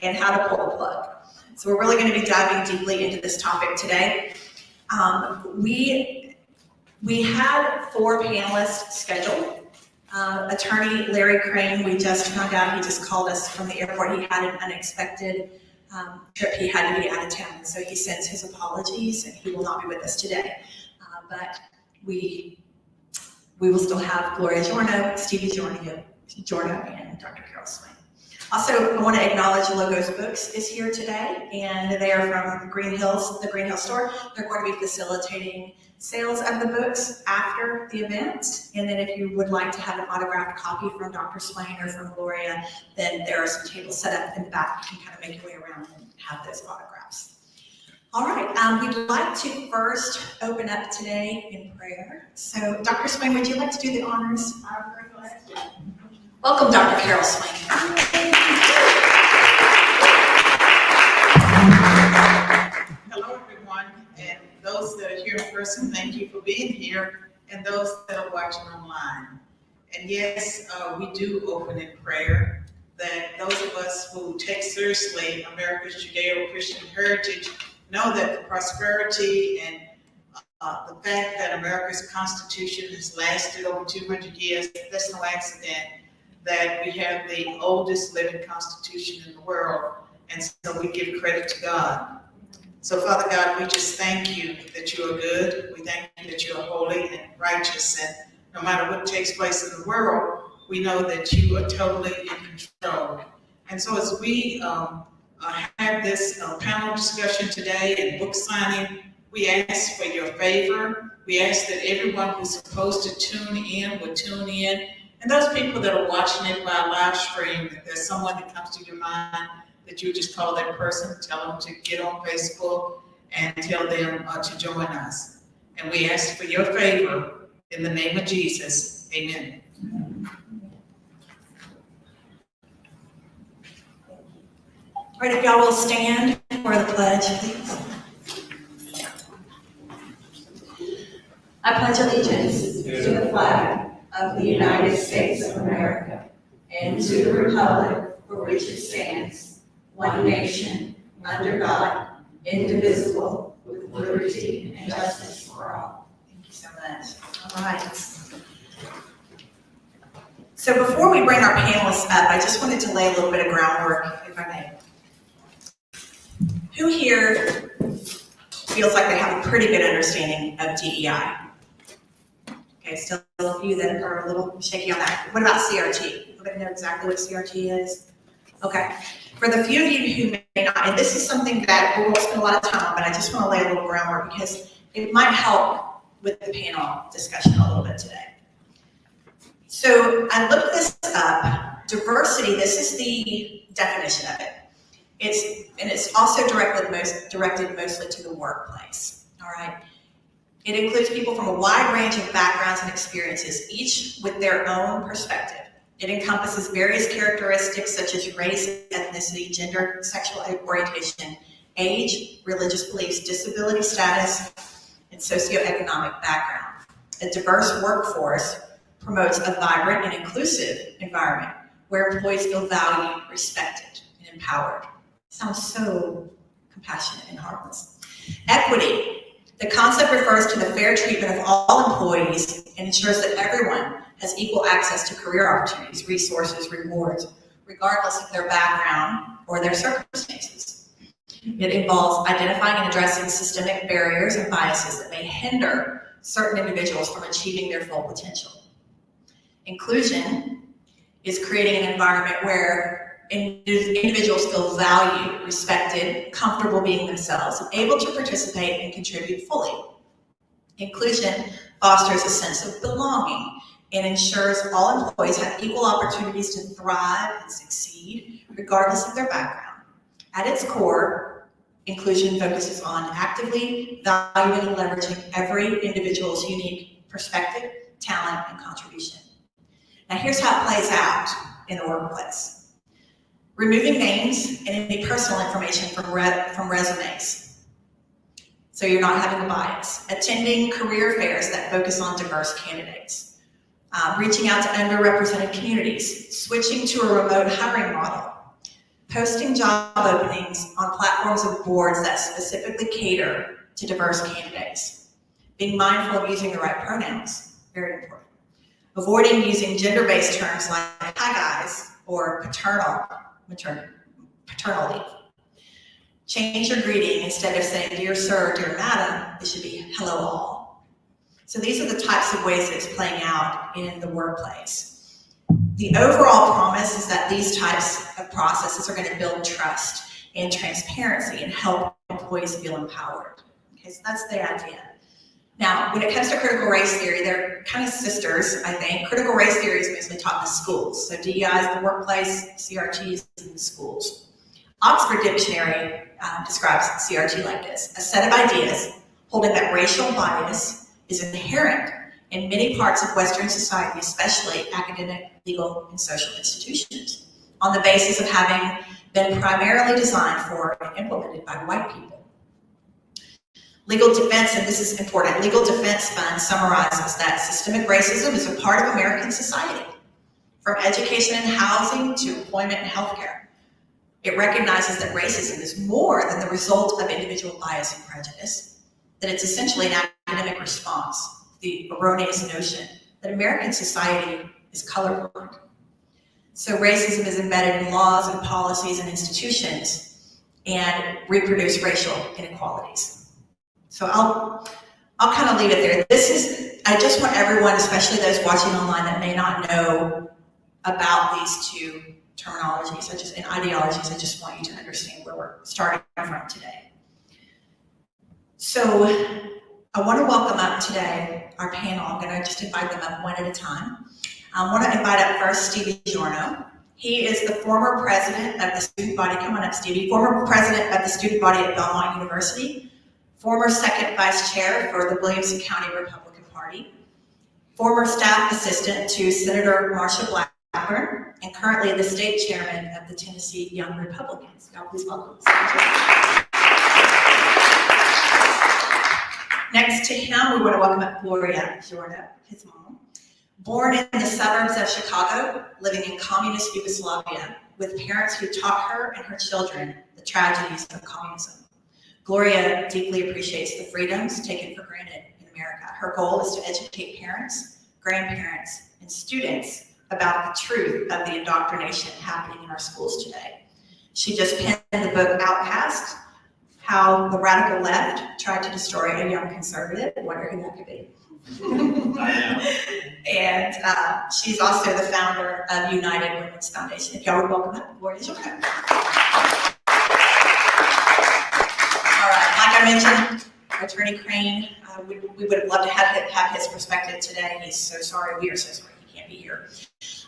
and how to pull the plug. So we're really going to be diving deeply into this topic today. We had 4 panelists scheduled. Attorney Larry Crain, we just found out, he just called us from the airport. He had an unexpected trip. He had to be out of town, so he sends his apologies, and he will not be with us today. But we will still have Gloria Giorno, Stevie Giorno, and Dr. Carol Swain. Also, I want to acknowledge Logos Books is here today, and they are from the Green Hills store. They're going to be facilitating sales of the books after the event. And then if you would like to have an autographed copy from Dr. Swain or from Gloria, then there are some tables set up in the back. You can kind of make your way around and have those autographs. All right, we'd like to first open up today in prayer. So, Dr. Swain, would you like to do the honors? Welcome, Dr. Carol Swain. Hello, everyone, and those that are here in person, thank you for being here, and those that are watching online. And yes, we do open in prayer, that those of us who take seriously America's Judeo-Christian heritage know that the prosperity and the fact that America's Constitution has lasted over 200 years, that's no accident, that we have the oldest living Constitution in the world, and so we give credit to God. So, Father God, we just thank you that you are good. We thank you that you are holy and righteous, and no matter what takes place in the world, we know that you are totally in control. And so as we have this panel discussion today and book signing, we ask for your favor. We ask that everyone who's supposed to tune in will tune in. And those people that are watching it by live stream, if there's someone that comes to your mind, that you just call that person, tell them to get on Facebook and tell them to join us. And we ask for your favor in the name of Jesus. Amen. All right, if y'all will stand for the pledge, please. I pledge allegiance to the flag of the United States of America and to the republic for which it stands, one nation, under God, indivisible, with liberty and justice for all. Thank you so much. All right. So before we bring our panelists up, I just wanted to lay a little bit of groundwork, if I may. Who here feels like they have a pretty good understanding of DEI? Okay, still a few that are a little shaky on that. What about CRT? Everybody know exactly what CRT is? Okay. For the few of you who may not, and this is something that we won't spend a lot of time on, but I just want to lay a little groundwork because it might help with the panel discussion a little bit today. So I looked this up. Diversity, this is the definition of it. It's also directed mostly to the workplace. All right. It includes people from a wide range of backgrounds and experiences, each with their own perspective. It encompasses various characteristics such as race, ethnicity, gender, sexual orientation, age, religious beliefs, disability status, and socioeconomic background. A diverse workforce promotes a vibrant and inclusive environment where employees feel valued, respected, and empowered. Sounds so compassionate and harmless. Equity. The concept refers to the fair treatment of all employees and ensures that everyone has equal access to career opportunities, resources, rewards, regardless of their background or their circumstances. It involves identifying and addressing systemic barriers and biases that may hinder certain individuals from achieving their full potential. Inclusion is creating an environment where individuals feel valued, respected, comfortable being themselves, and able to participate and contribute fully. Inclusion fosters a sense of belonging and ensures all employees have equal opportunities to thrive and succeed, regardless of their background. At its core, inclusion focuses on actively valuing and leveraging every individual's unique perspective, talent, and contribution. Now here's how it plays out in the workplace. Removing names and any personal information from resumes, so you're not having a bias. Attending career fairs that focus on diverse candidates. Reaching out to underrepresented communities. Switching to a remote hiring model. posting job openings on platforms and boards that specifically cater to diverse candidates, being mindful of using the right pronouns, very important, avoiding using gender-based terms like hi guys or paternal leave. Change your greeting. Instead of saying dear sir, dear madam, it should be hello all. So these are the types of ways that it's playing out in the workplace. The overall promise is that these types of processes are going to build trust and transparency and help employees feel empowered. Okay, so that's the idea. Now, when it comes to critical race theory, they're kind of sisters, I think. Critical race theory is mostly taught in the schools. So DEI is the workplace, CRT is in the schools. Oxford Dictionary describes CRT like this: a set of ideas holding that racial bias is inherent in many parts of Western society, especially academic, legal, and social institutions, on the basis of having been primarily designed for and implemented by white people. Legal defense, and this is important, Legal Defense Fund summarizes that systemic racism is a part of American society, from education and housing to employment and healthcare. It recognizes that racism is more than the result of individual bias and prejudice, that it's essentially an academic response to the erroneous notion that American society is colorblind. So racism is embedded in laws and policies and institutions and reproduce racial inequalities. So I'll kind of leave it there. I just want everyone, especially those watching online that may not know about these two terminologies and ideologies, I just want you to understand where we're starting from today. So I want to welcome up today our panel. I'm going to just invite them up one at a time. I want to invite up first Stevie Giorno. He is the former president of the student body. Come on up, Stevie. Former president of the student body at Belmont University. Former second vice chair for the Williamson County Republican Party. Former staff assistant to Senator Marsha Blackburn, and currently the state chairman of the Tennessee Young Republicans. Y'all please welcome. Next to him, we want to welcome up Gloria Giorno, his mom. Born in the suburbs of Chicago, living in communist Yugoslavia, with parents who taught her and her children the tragedies of communism. Gloria deeply appreciates the freedoms taken for granted in America. Her goal is to educate parents, grandparents, and students about the truth of the indoctrination happening in our schools today. She just penned the book Outcast, How the Radical Left Tried to Destroy a Young Conservative. I wonder who that could be. And she's also the founder of United Women's Foundation. If y'all would welcome that, Gloria Giorno. All right, like I mentioned, Attorney Crain, we would have loved to have his perspective today. He's so sorry, we are so sorry he can't be here.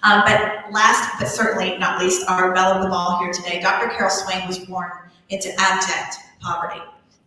But last, but certainly not least, our belle of the ball here today, Dr. Carol Swain was born into abject poverty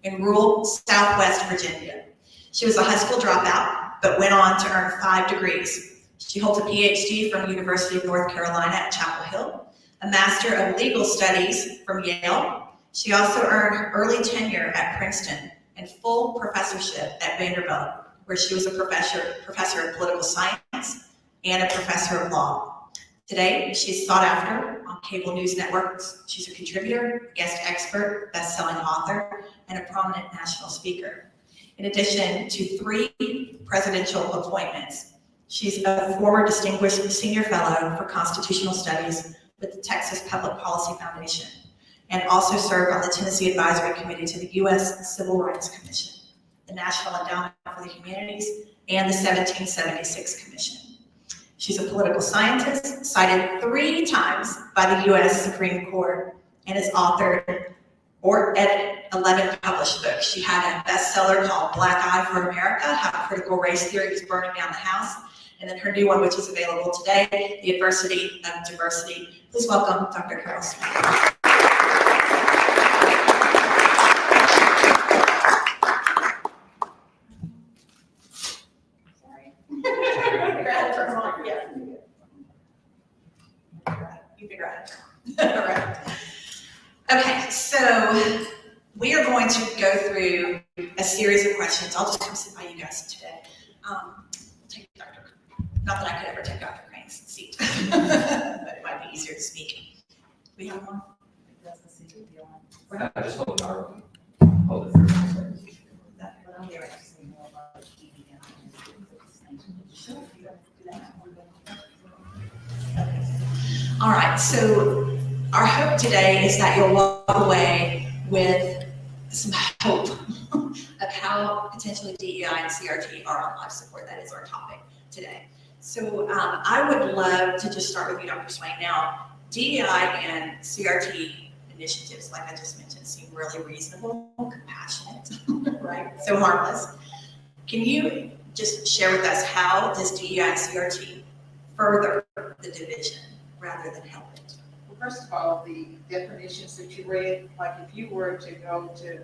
in rural Southwest Virginia. She was a high school dropout, but went on to earn 5 degrees. She holds a PhD from the University of North Carolina at Chapel Hill, a Master of Legal Studies from Yale. She also earned early tenure at Princeton and full professorship at Vanderbilt, where she was a professor of political science and a professor of law. Today, she's sought after on cable news networks. She's a contributor, guest expert, best-selling author, and a prominent national speaker. In addition to 3 presidential appointments, she's a former distinguished senior fellow for constitutional studies with the Texas Public Policy Foundation, and also served on the Tennessee Advisory Committee to the U.S. Civil Rights Commission, the National Endowment for the Humanities, and the 1776 Commission. She's a political scientist, cited 3 times by the U.S. Supreme Court, and has authored or edited 11 published books. She had a bestseller called Black Eye for America, How Critical Race Theory is Burning Down the House, and then her new one, which is available today, The Adversity of Diversity. Please welcome Dr. Carol Swain. You figure out. All right. Okay, so we are going to go through a series of questions. I'll just come sit by you guys today. Take Dr. Not that I could ever take Dr. Crain's seat, but it might be easier to speak. We have one? I just hold our, hold it for a second. That's what I'm there to say more about DEI. All right, so our hope today is that you'll walk away with some hope of how potentially DEI and CRT are on life support. That is our topic today. So I would love to just start with you, Dr. Swain. Now, DEI and CRT initiatives, like I just mentioned, seem really reasonable, compassionate, right? So harmless. Can you just share with us how does DEI and CRT further the division rather than help it? Well, first of all, the definitions that you read, like if you were to go to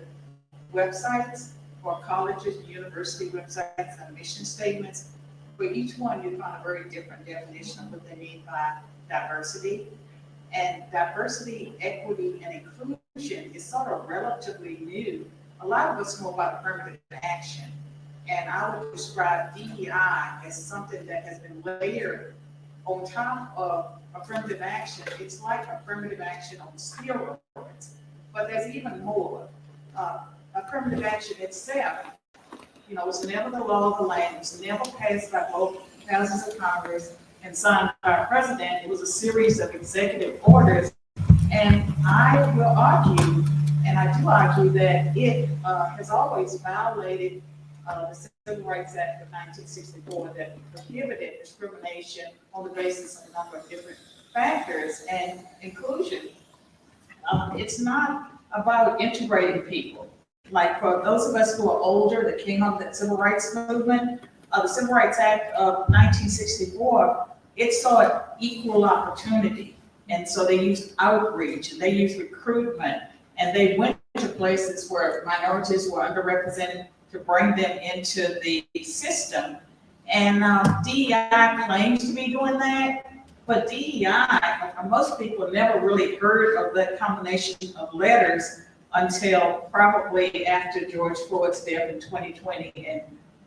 websites for colleges and university websites and mission statements, for each one you find a very different definition of what they mean by diversity. And diversity, equity, and inclusion is sort of relatively new. A lot of us know about affirmative action. And I would describe DEI as something that has been layered on top of affirmative action. It's like affirmative action on steroids, but there's even more. Affirmative action itself, you know, was never the law of the land. It was never passed by both houses of Congress and signed by a president. It was a series of executive orders. And I will argue, and I do argue, that it has always violated the Civil Rights Act of 1964 that prohibited discrimination on the basis of a number of different factors and inclusion. It's not about integrating people. Like for those of us who are older that came up with the Civil Rights Movement, the Civil Rights Act of 1964, it sought equal opportunity. And so they used outreach, and they used recruitment, and they went to places where minorities were underrepresented to bring them into the system. And DEI claims to be doing that, but DEI, most people never really heard of that combination of letters until probably after George Floyd's death in 2020, and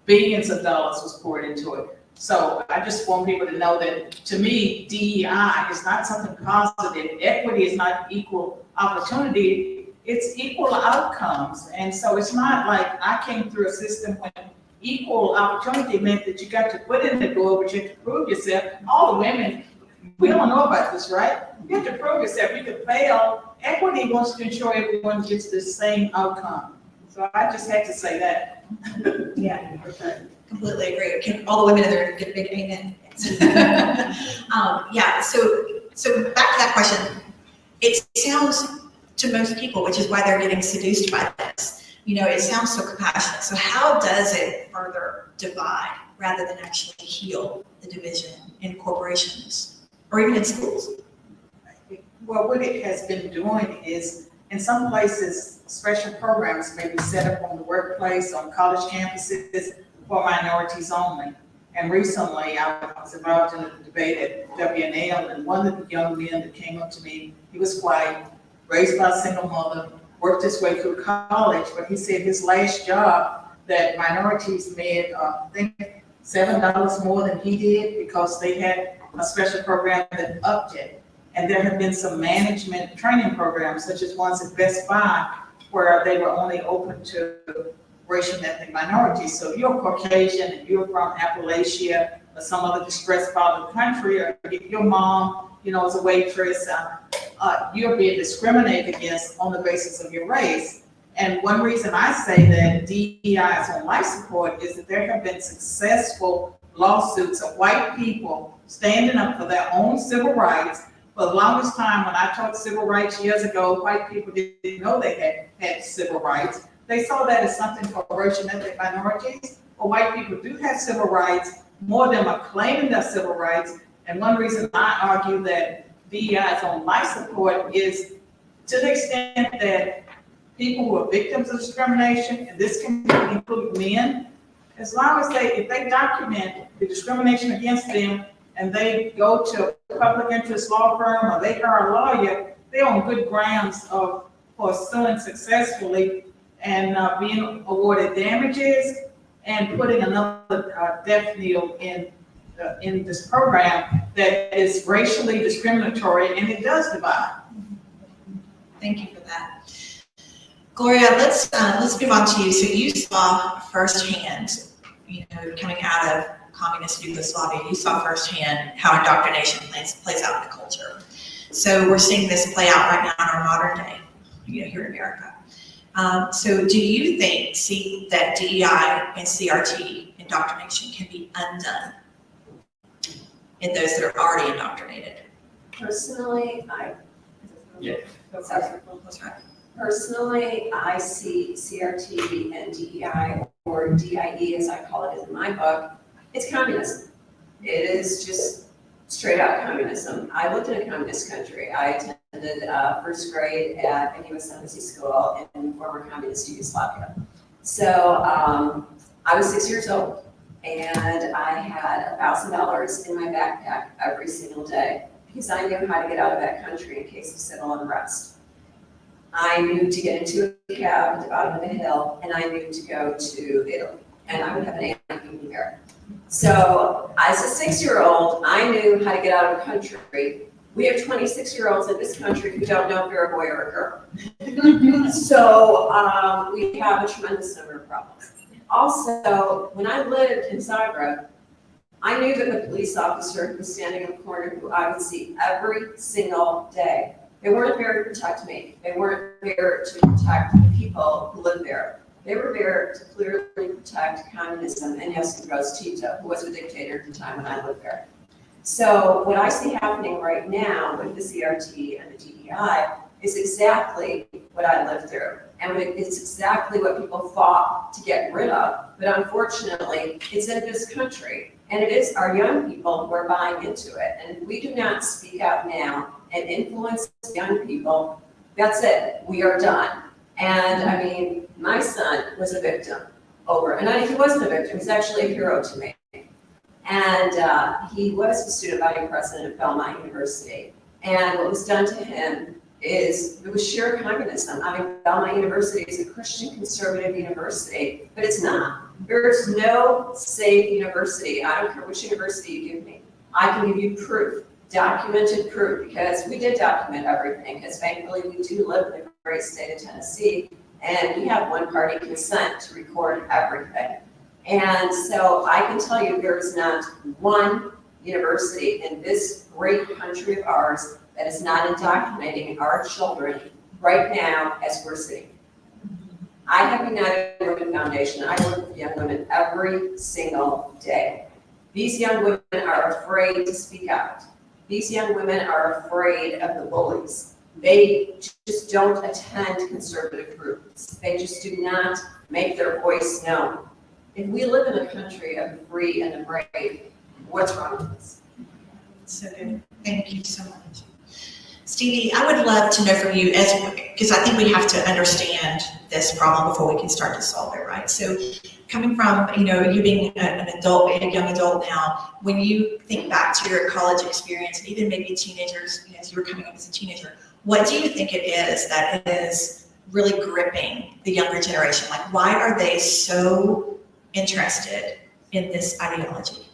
billions of dollars was poured into it. So I just want people to know that, to me, DEI is not something positive. Equity is not equal opportunity, it's equal outcomes. And so it's not like I came through a system when equal opportunity meant that you got to put in the door, but you have to prove yourself. All the women, we don't know about this, right? You have to prove yourself. You could fail. Equity wants to ensure everyone gets the same outcome. So I just had to say that. Yeah, completely agree. Can all the women in there get a big amen? Yeah, so back to that question. It sounds to most people, which is why they're getting seduced by this, you know, it sounds so compassionate. So how does it further divide rather than actually heal the division in corporations or even in schools? Well, what it has been doing is, in some places, special programs may be set up on the workplace, on college campuses for minorities only. And recently, I was involved in a debate at WNL, and one of the young men that came up to me, he was white, raised by a single mother, worked his way through college, but he said his last job that minorities made, I think, $7 more than he did because they had a special program that upped it. And there have been some management training programs, such as ones at Best Buy, where they were only open to racial and ethnic minorities. So if you're Caucasian and you're from Appalachia or some other distressed part of the country, or if your mom, you know, is a waitress, you're being discriminated against on the basis of your race. And one reason I say that DEI is on life support is that there have been successful lawsuits of white people standing up for their own civil rights. For the longest time, when I taught civil rights years ago, white people didn't know they had civil rights. They saw that as something for racial and ethnic minorities. But white people do have civil rights. More of them are claiming their civil rights. And one reason I argue that DEI is on life support is to the extent that people who are victims of discrimination, and this can include men, as long as if they document the discrimination against them and they go to a public interest law firm or they hire a lawyer, they're on good grounds for suing successfully and being awarded damages and putting another death knell in this program that is racially discriminatory, and it does divide. Thank you for that. Gloria, let's move on to you. So you saw firsthand, coming out of communist Yugoslavia, you saw firsthand how indoctrination plays out in the culture. So we're seeing this play out right now in our modern day, here in America. So do you think that DEI and CRT indoctrination can be undone in those that are already indoctrinated? Personally, Yeah. That's right. Personally, I see CRT and DEI, or DIE as I call it in my book, it's communism. It is just straight out communism. I lived in a communist country. I attended first grade at a U.S. Embassy school in former communist Yugoslavia. So I was 6 years old, and I had $1,000 in my backpack every single day because I knew how to get out of that country in case of civil unrest. I knew to get into a cab at the bottom of the hill, and I knew to go to Italy, and I would have an aunt living there. So as a 6-year-old, I knew how to get out of the country. We have 26-year-olds in this country who don't know if they're a boy or a girl. So we have a tremendous number of problems. Also, when I lived in Zagreb, I knew that the police officer who was standing in the corner, who I would see every single day, they weren't there to protect me. They weren't there to protect the people who lived there. They were there to clearly protect communism and Josip Broz Tito, who was a dictator at the time when I lived there. So what I see happening right now with the CRT and the DEI is exactly what I lived through. And it's exactly what people fought to get rid of. But unfortunately, it's in this country. And it is our young people who are buying into it. And if we do not speak out now and influence young people, that's it. We are done. And I mean, my son was a victim and he wasn't a victim, he's actually a hero to me. And he was the student body president of Belmont University. And what was done to him it was sheer communism. I mean, Belmont University is a Christian conservative university, but it's not. There's no safe university. I don't care which university you give me. I can give you proof, documented proof, because we did document everything, because thankfully we do live in the great state of Tennessee, and we have one-party consent to record everything. And so I can tell you there is not one university in this great country of ours that is not indoctrinating our children right now as we're sitting. I have United Women Foundation. I work with young women every single day. These young women are afraid to speak out. These young women are afraid of the bullies. They just don't attend conservative groups. They just do not make their voice known. If we live in a country of the free and the brave, what's wrong with us? So good. Thank you so much. Stevie, I would love to know from you, because I think we have to understand this problem before we can start to solve it, right? So coming from, you being an adult, a young adult now, when you think back to your college experience, and even maybe teenagers, as you were coming up as a teenager, what do you think it is that is really gripping the younger generation? Like, why are they so interested in this ideology?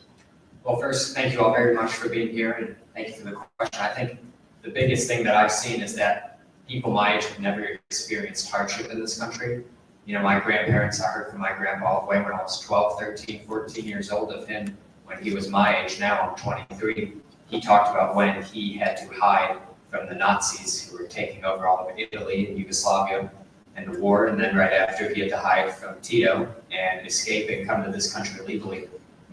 Well, first, thank you all very much for being here, and thank you for the question. I think the biggest thing that I've seen is that people my age have never experienced hardship in this country. My grandparents, I heard from my grandpa all the way when I was 12, 13, 14 years old of him when he was my age. Now I'm 23. He talked about when he had to hide from the Nazis who were taking over all of Italy and Yugoslavia and the war, and then right after he had to hide from Tito and escape and come to this country legally.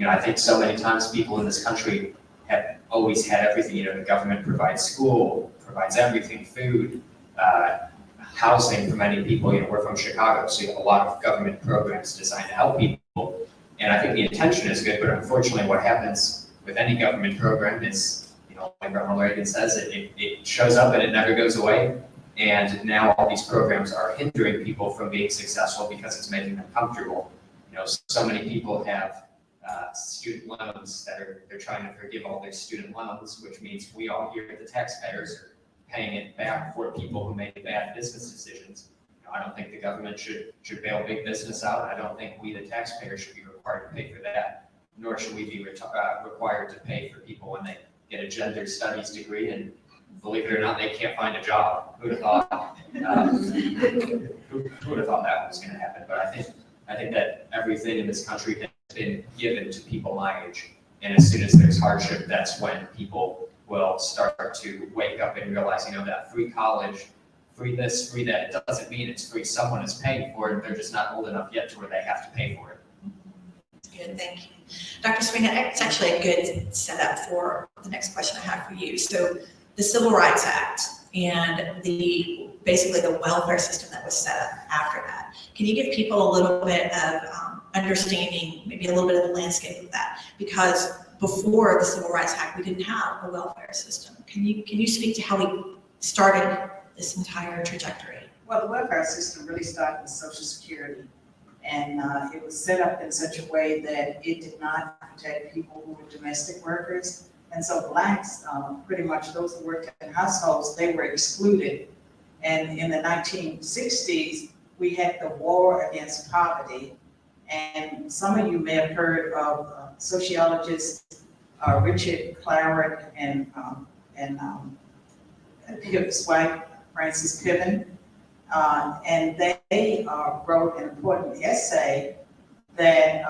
I think so many times people in this country have always had everything. The government provides school, provides everything, food, housing for many people. We're from Chicago, so you have a lot of government programs designed to help people. And I think the intention is good, but unfortunately what happens with any government program is, like Ronald Reagan says, it shows up and it never goes away. And now all these programs are hindering people from being successful because it's making them comfortable. So many people have student loans that they're trying to forgive all their student loans, which means we all here, the taxpayers, are paying it back for people who make bad business decisions. I don't think the government should bail big business out. I don't think we, the taxpayers, should be required to pay for that, nor should we be required to pay for people when they get a gender studies degree and believe it or not, they can't find a job. Who'd have thought? Who would have thought that was going to happen? But I think that everything in this country has been given to people my age, and as soon as there's hardship, that's when people will start to wake up and realize, that free college, free this, free that, it doesn't mean it's free. Someone is paying for it. They're just not old enough yet to where they have to pay for it. Good, thank you. Dr. Swain, it's actually a good setup for the next question I have for you. So the Civil Rights Act and basically the welfare system that was set up after that. Can you give people a little bit of understanding, maybe a little bit of the landscape of that? Because before the Civil Rights Act, we didn't have a welfare system. Can you speak to how we started this entire trajectory? Well, the welfare system really started with Social Security. And it was set up in such a way that it did not protect people who were domestic workers. And so blacks, pretty much those who worked in households, they were excluded. And in the 1960s, we had the war against poverty. And some of you may have heard of sociologists Richard Claret and his wife, Frances Piven. And they wrote an important essay that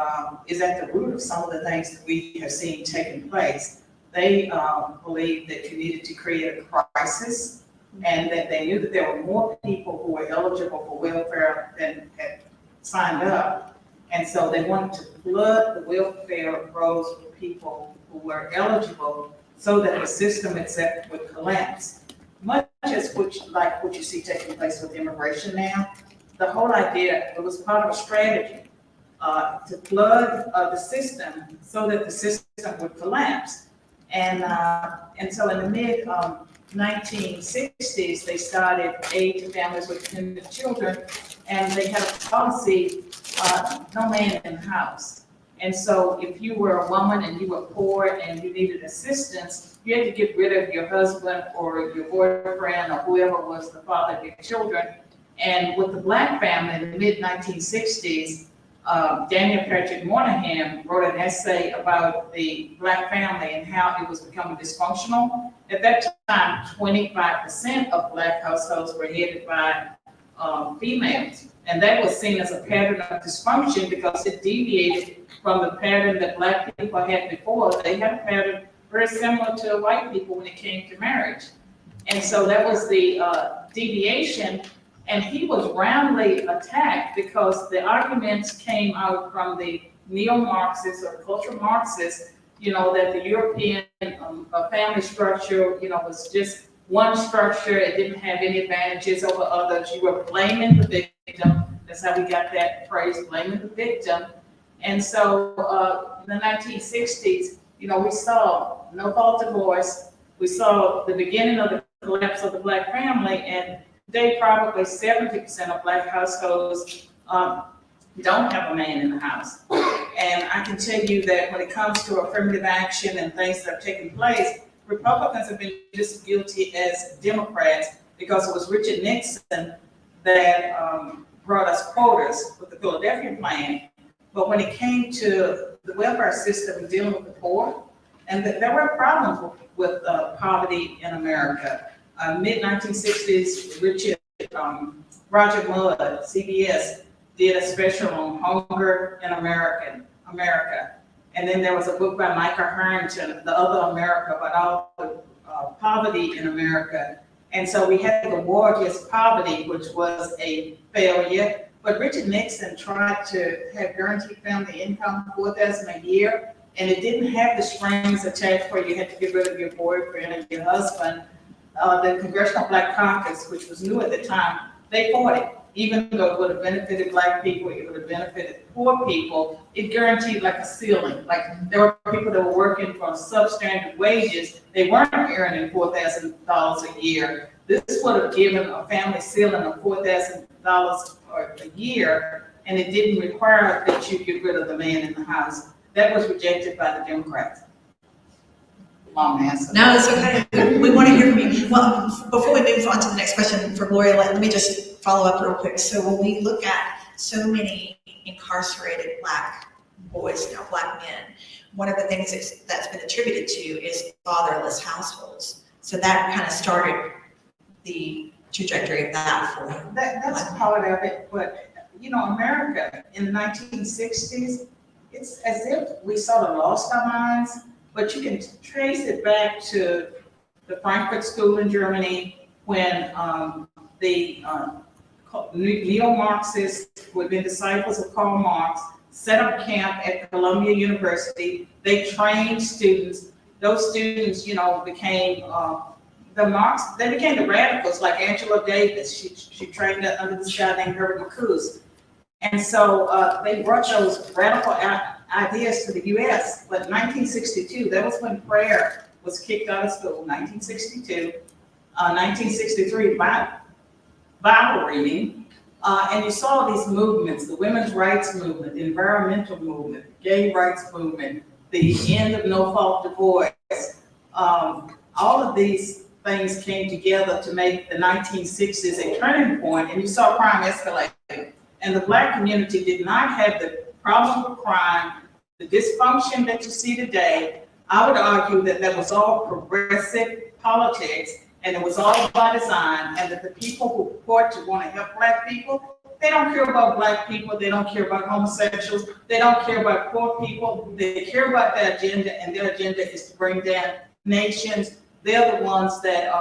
is at the root of some of the things that we have seen taking place. They believed that you needed to create a crisis, and that they knew that there were more people who were eligible for welfare than had signed up. And so they wanted to flood the welfare rolls with people who were eligible so that the system itself would collapse. Much as what you see taking place with immigration now, the whole idea, it was part of a strategy to flood the system so that the system would collapse. And so in the mid 1960s, they started aid to families with dependent children, and they had a policy, no man in the house. And so if you were a woman and you were poor and you needed assistance, you had to get rid of your husband or your boyfriend or whoever was the father of your children. And with the black family in the mid 1960s, Daniel Patrick Moynihan wrote an essay about the black family and how it was becoming dysfunctional. At that time, 25% of black households were headed by females. And that was seen as a pattern of dysfunction because it deviated from the pattern that black people had before. They had a pattern very similar to white people when it came to marriage. And so that was the deviation. And he was roundly attacked because the arguments came out from the neo-Marxists or cultural Marxists, that the European family structure, was just one structure. It didn't have any advantages over others. You were blaming the victim. That's how we got that phrase, blaming the victim. And so in the 1960s, we saw no-fault divorce. We saw the beginning of the collapse of the black family, and today probably 70% of black households don't have a man in the house. And I can tell you that when it comes to affirmative action and things that have taken place, Republicans have been just as guilty as Democrats, because it was Richard Nixon that brought us quotas with the Philadelphia plan. But when it came to the welfare system and dealing with the poor, and there were problems with poverty in America. Mid-1960s, Roger Mudd, CBS, did a special on hunger in America. And then there was a book by Micah Harrington, The Other America, about all the poverty in America. And so we had the war against poverty, which was a failure. But Richard Nixon tried to have guaranteed family income, $4,000 a year, and it didn't have the strings attached where you had to get rid of your boyfriend and your husband. The Congressional Black Caucus, which was new at the time, they fought it. Even though it would have benefited black people, it would have benefited poor people, it guaranteed like a ceiling. Like there were people that were working for substandard wages, they weren't earning $4,000 a year. This would have given a family ceiling of $4,000 a year, and it didn't require that you get rid of the man in the house. That was rejected by the Democrats. Long answer. No, it's okay. We want to hear from you. Well, before we move on to the next question for Gloria, let me just follow up real quick. So when we look at so many incarcerated black boys, black men, one of the things that's been attributed to is fatherless households. So that kind of started the trajectory of that for him. That's part of it, but, you know, America in the 1960s, it's as if we sort of lost our minds, but you can trace it back to the Frankfurt School in Germany when the neo-Marxists, who had been disciples of Karl Marx, set up camp at Columbia University. They trained students. Those students, you know, became they became the radicals, like Angela Davis. She trained under this guy named Herbert Marcuse. And so they brought those radical ideas to the US. But 1962, that was when prayer was kicked out of school, 1962. 1963, Bible reading. And you saw these movements, the women's rights movement, the environmental movement, the gay rights movement, the end of no-fault divorce. All of these things came together to make the 1960s a turning point, and you saw crime escalate. And the Black community did not have the problem with crime, the dysfunction that you see today. I would argue that that was all progressive politics, and it was all by design, and that the people who purport to want to help Black people, they don't care about Black people, they don't care about homosexuals, they don't care about poor people, they care about their agenda, and their agenda is to bring down nations. They're the ones that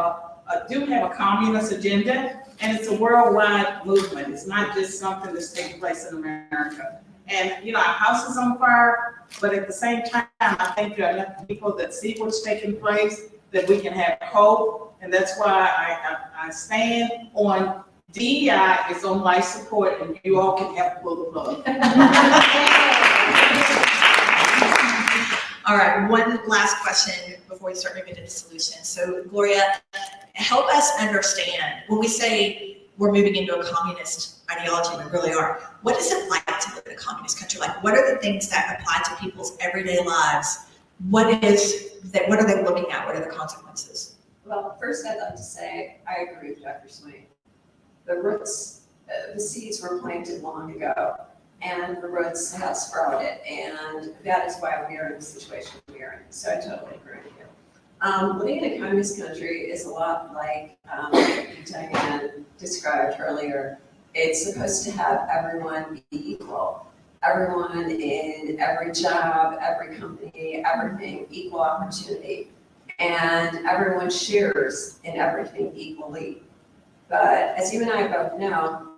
do have a communist agenda, and it's a worldwide movement. It's not just something that's taking place in America. And, you know, our house is on fire, but at the same time, I think there are enough people that see what's taking place, that we can have hope, and that's why I stand on DEI is on life support, and you all can help pull the plug. All right, one last question before we start moving to the solution. So Gloria, help us understand, when we say we're moving into a communist ideology, we really are, what is it like to live in a communist country? Like, what are the things that apply to people's everyday lives? What are they looking at? What are the consequences? Well, first I'd like to say, I agree with Dr. Swain. The roots, the seeds were planted long ago, and the roots have sprouted, and that is why we are in the situation we are in. So I totally agree with you. Living in a communist country is a lot like Diane described earlier. It's supposed to have everyone be equal. Everyone in every job, every company, everything, equal opportunity. And everyone shares in everything equally. But as you and I both know,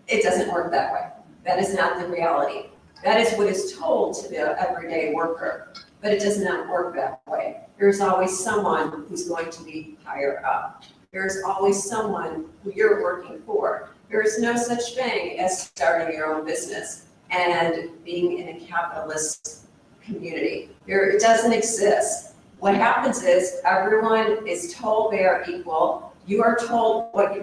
it doesn't work that way. That is not the reality. That is what is told to the everyday worker, but it does not work that way. There's always someone who's going to be higher up. There's always someone who you're working for. There is no such thing as starting your own business and being in a capitalist community. It doesn't exist. What happens is everyone is told they are equal. You are told what you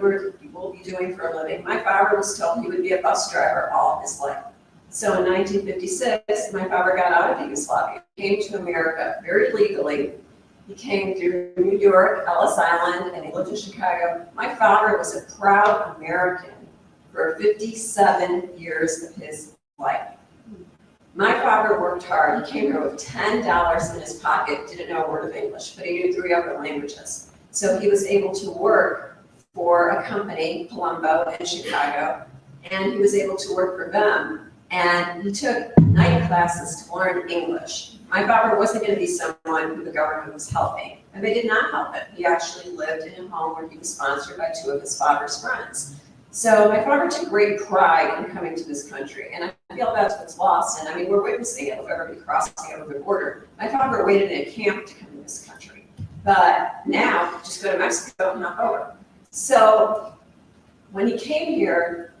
will be doing for a living. My father was told he would be a bus driver all his life. So in 1956, my father got out of Yugoslavia, came to America very legally. He came through New York, Ellis Island, and he lived in Chicago. My father was a proud American for 57 years of his life. My father worked hard. He came here with $10 in his pocket, didn't know a word of English, but he knew 3 other languages. So he was able to work for a company, Colombo in Chicago, and he was able to work for them. And he took night classes to learn English. My father wasn't going to be someone who the government was helping, and they did not help him. He actually lived in a home where he was sponsored by 2 of his father's friends. So my father took great pride in coming to this country, and I feel that's what's lost. And I mean, we're witnessing it with everybody crossing over the border. My father waited in a camp to come to this country, but now just go to Mexico and hop over. So when he came here,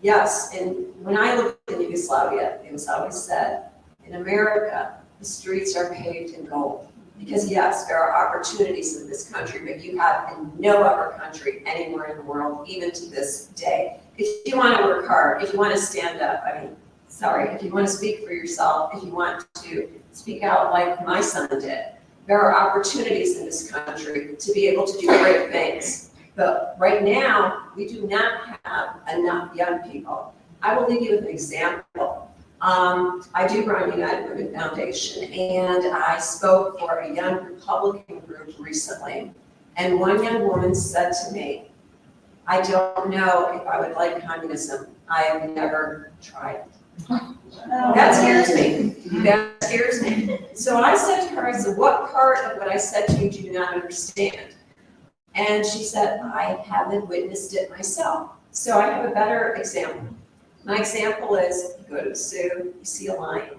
yes, and when I lived in Yugoslavia, it was always said, in America, the streets are paved in gold. Because yes, there are opportunities in this country, but you have in no other country anywhere in the world, even to this day. If you want to work hard, if you want to stand up, if you want to speak for yourself, if you want to speak out like my son did, there are opportunities in this country to be able to do great things. But right now, we do not have enough young people. I will leave you with an example. I do run United Women Foundation, and I spoke for a young Republican group recently. And one young woman said to me, I don't know if I would like communism. I have never tried it. That scares me. That scares me. So I said to her, I said, what part of what I said to you do you not understand? And she said, I haven't witnessed it myself. So I have a better example. My example is, you go to the zoo, you see a lion.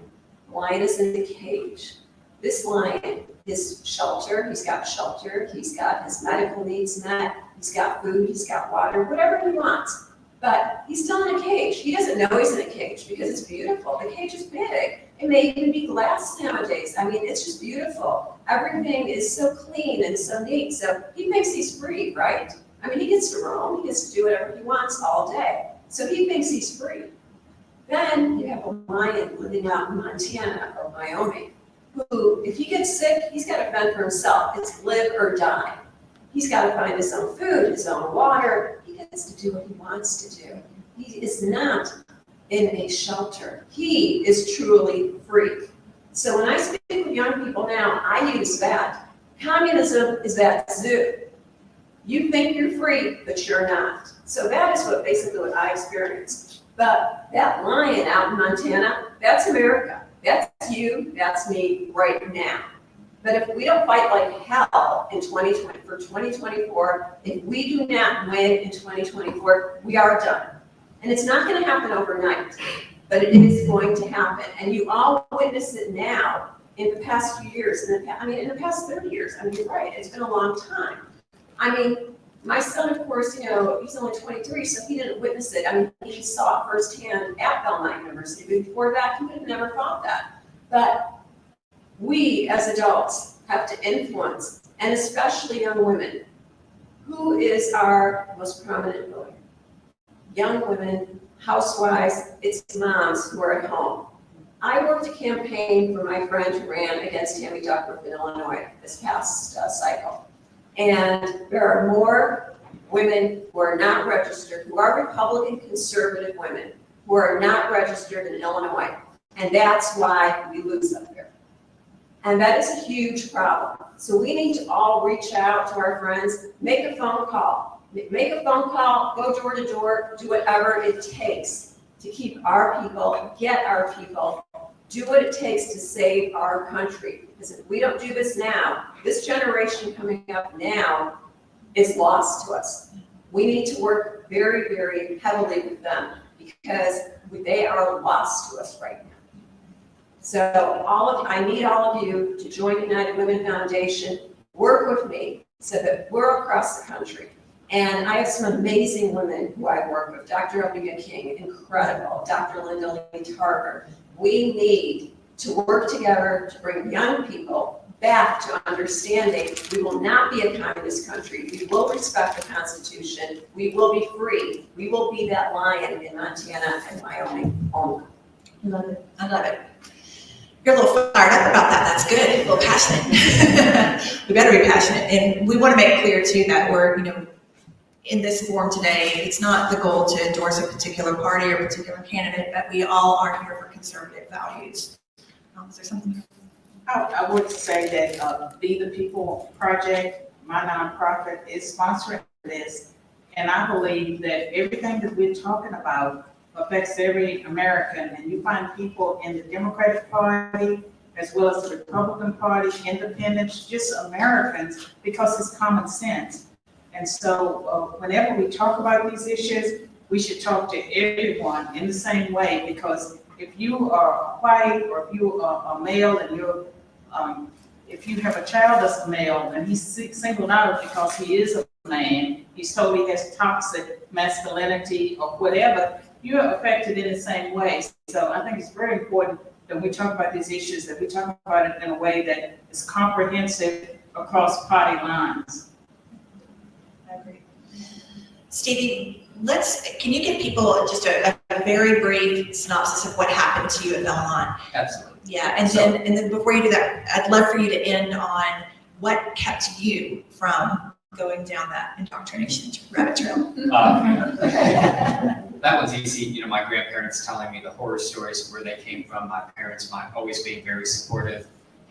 The lion is in a cage. This lion is shelter, he's got his medical needs met, he's got food, he's got water, whatever he wants. But he's still in a cage. He doesn't know he's in a cage because it's beautiful. The cage is big. It may even be glass nowadays. I mean, it's just beautiful. Everything is so clean and so neat. So he thinks he's free, right? I mean, he gets to roam, he gets to do whatever he wants all day. So he thinks he's free. Then you have a lion living out in Montana or Wyoming, who, if he gets sick, he's got to fend for himself. It's live or die. He's got to find his own food, his own water. He gets to do what he wants to do. He is not in a shelter. He is truly free. So when I speak with young people now, I use that. Communism is that zoo. You think you're free, but you're not. So that is basically what I experienced. But that lion out in Montana, that's America. That's you, that's me right now. But if we don't fight like hell in 2020, for 2024, if we do not win in 2024, we are done. And it's not going to happen overnight, but it is going to happen. And you all witness it now in the past few years, in the past 30 years. I mean, you're right, it's been a long time. I mean, my son, of course, he's only 23, so he didn't witness it. I mean, he saw it firsthand at Belmont University. But before that, he would have never thought that. But we, as adults, have to influence, and especially young women. Who is our most prominent voter? Young women, housewives, it's moms who are at home. I worked a campaign for my friend who ran against Tammy Duckworth in Illinois this past cycle. And there are more women who are not registered, who are Republican conservative women, who are not registered in Illinois. And that's why we lose up there. And that is a huge problem. So we need to all reach out to our friends, make a phone call. Make a phone call, go door to door, do whatever it takes to keep our people, get our people, do what it takes to save our country. Because if we don't do this now, this generation coming up now is lost to us. We need to work very, very heavily with them because they are lost to us right now. So I need all of you to join United Women Foundation, work with me so that we're across the country. And I have some amazing women who I work with. Dr. Olivia King, incredible. Dr. Linda Lee Tarver. We need to work together to bring young people back to understanding we will not be a communist country. We will respect the Constitution. We will be free. We will be that lion in Montana and Wyoming only. I love it. I love it. You're a little fired up about that. That's good. A little passionate. We better be passionate. And we want to make clear too that we're, in this forum today, it's not the goal to endorse a particular party or a particular candidate, but we all are here for conservative values. Is there something? I would say that Be the People Project, my nonprofit, is sponsoring this. And I believe that everything that we're talking about affects every American. And you find people in the Democratic Party, as well as the Republican Party, independents, just Americans, because it's common sense. And so whenever we talk about these issues, we should talk to everyone in the same way, because if you are white or if you are a male and if you have a child that's a male and he's singled out because he is a man, he's told he has toxic masculinity or whatever, you're affected in the same way. So I think it's very important that we talk about these issues, that we talk about it in a way that is comprehensive across party lines. I agree. Stevie, can you give people just a very brief synopsis of what happened to you at Belmont? Absolutely. Yeah, and then before you do that, I'd love for you to end on what kept you from going down that indoctrination rabbit trail. That one's easy. My grandparents telling me the horror stories of where they came from. My parents always being very supportive.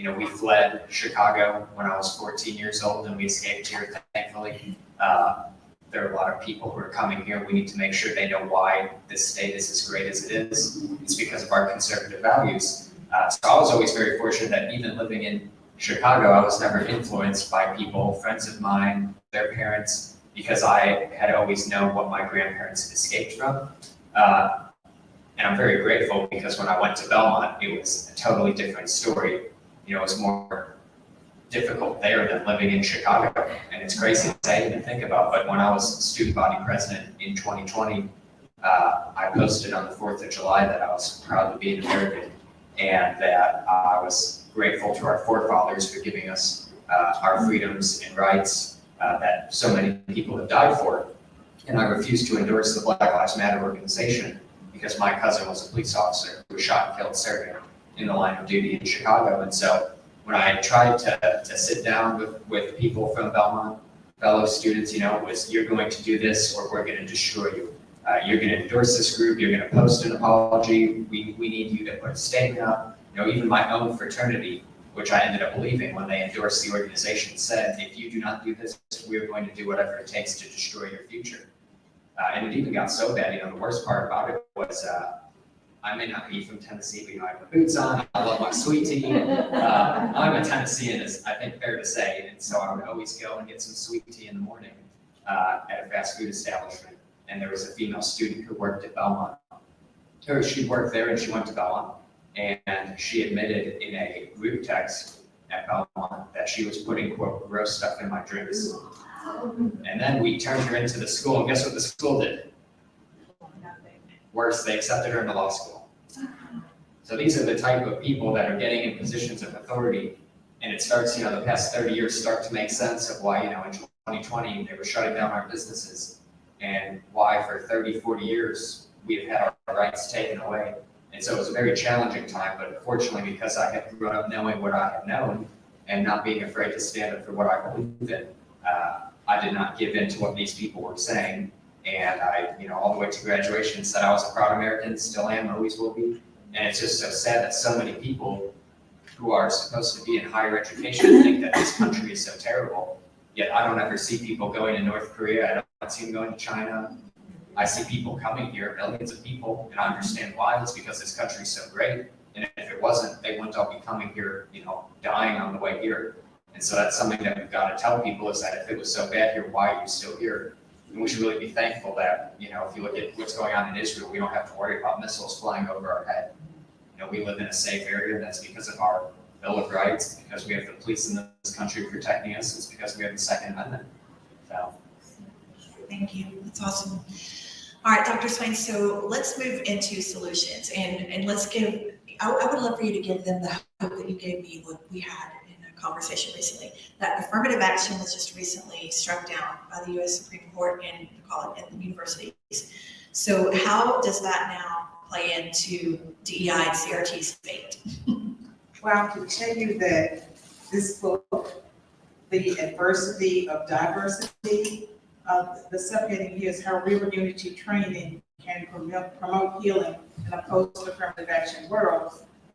We fled Chicago when I was 14 years old and we escaped here, thankfully. There are a lot of people who are coming here. We need to make sure they know why this state is as great as it is. It's because of our conservative values. So I was always very fortunate that even living in Chicago, I was never influenced by people, friends of mine, their parents, because I had always known what my grandparents had escaped from. And I'm very grateful because when I went to Belmont, it was a totally different story. It was more difficult there than living in Chicago. And it's crazy to say and think about, but when I was student body president in 2020, I posted on the 4th of July that I was proud to be an American and that I was grateful to our forefathers for giving us our freedoms and rights that so many people have died for. And I refused to endorse the Black Lives Matter organization because my cousin was a police officer who was shot and killed serving in the line of duty in Chicago. And so when I tried to sit down with people from Belmont, fellow students, it was, you're going to do this or we're going to destroy you. You're going to endorse this group, you're going to post an apology, we need you to put a statement up. Even my own fraternity, which I ended up leaving when they endorsed the organization, said, if you do not do this, we're going to do whatever it takes to destroy your future. And it even got so bad, the worst part about it was, I may not be from Tennessee, but I have my boots on, I love my sweet tea. I'm a Tennessean, is I think fair to say, and so I would always go and get some sweet tea in the morning at a fast food establishment. And there was a female student who worked at Belmont, or she worked there and she went to Belmont, and she admitted in a group text at Belmont that she was putting, quote, gross stuff in my drinks. And then we turned her into the school, and guess what the school did? Worse, they accepted her into law school. So these are the type of people that are getting in positions of authority, and it starts, the past 30 years start to make sense of why, in 2020, they were shutting down our businesses, and why for 30, 40 years, we have had our rights taken away. And so it was a very challenging time, but fortunately, because I had grown up knowing what I had known and not being afraid to stand up for what I believed in, I did not give in to what these people were saying. And I, all the way to graduation said I was a proud American, still am, always will be. And it's just so sad that so many people who are supposed to be in higher education think that this country is so terrible. Yet I don't ever see people going to North Korea. I don't see them going to China. I see people coming here, millions of people, and I understand why. It's because this country is so great. And if it wasn't, they wouldn't all be coming here, dying on the way here. And so that's something that we've got to tell people is that if it was so bad here, why are you still here? And we should really be thankful that, if you look at what's going on in Israel, we don't have to worry about missiles flying over our head. We live in a safe area. That's because of our Bill of Rights, because we have the police in this country protecting us. It's because we have the Second Amendment. So. Thank you. That's awesome. All right, Dr. Swain, so let's move into solutions and let's give, I would love for you to give them the hope that you gave me when we had in a conversation recently, that affirmative action was just recently struck down by the U.S. Supreme Court and the universities. So how does that now play into DEI and CRT's fate? Well, I can tell you that this book, The Adversity of Diversity, the subheading here is how real unity training can promote healing in a post-affirmative action world.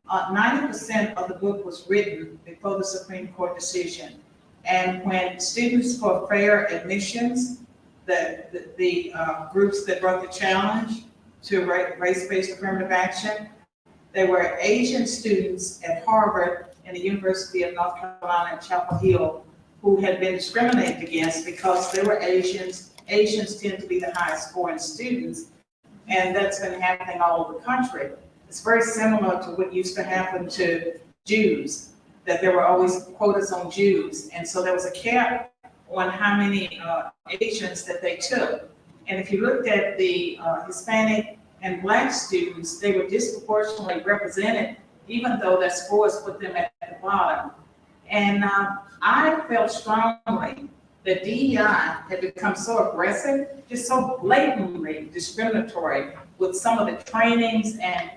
90% of the book was written before the Supreme Court decision. And when Students for Fair Admissions, the groups that brought the challenge to race-based affirmative action, they were Asian students at Harvard and the University of North Carolina at Chapel Hill who had been discriminated against because they were Asians. Asians tend to be the highest scoring students, and that's been happening all over the country. It's very similar to what used to happen to Jews, that there were always quotas on Jews, and so there was a cap on how many Asians that they took. And if you looked at the Hispanic and Black students, they were disproportionately represented, even though their scores put them at the bottom. And I felt strongly that DEI had become so aggressive, just so blatantly discriminatory with some of the trainings and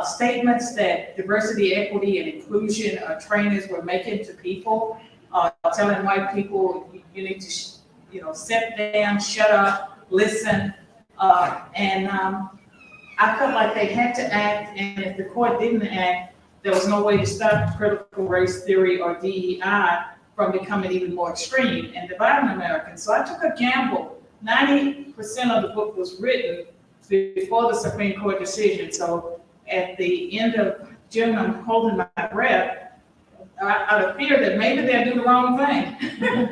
statements that diversity, equity, and inclusion trainers were making to people, telling white people, you need to, sit down, shut up, listen. I felt like they had to act, and if the court didn't act, there was no way to stop critical race theory or DEI from becoming even more extreme and dividing Americans. So I took a gamble. 90% of the book was written before the Supreme Court decision. So at the end of June, I'm holding my breath out of fear that maybe they'll do the wrong thing.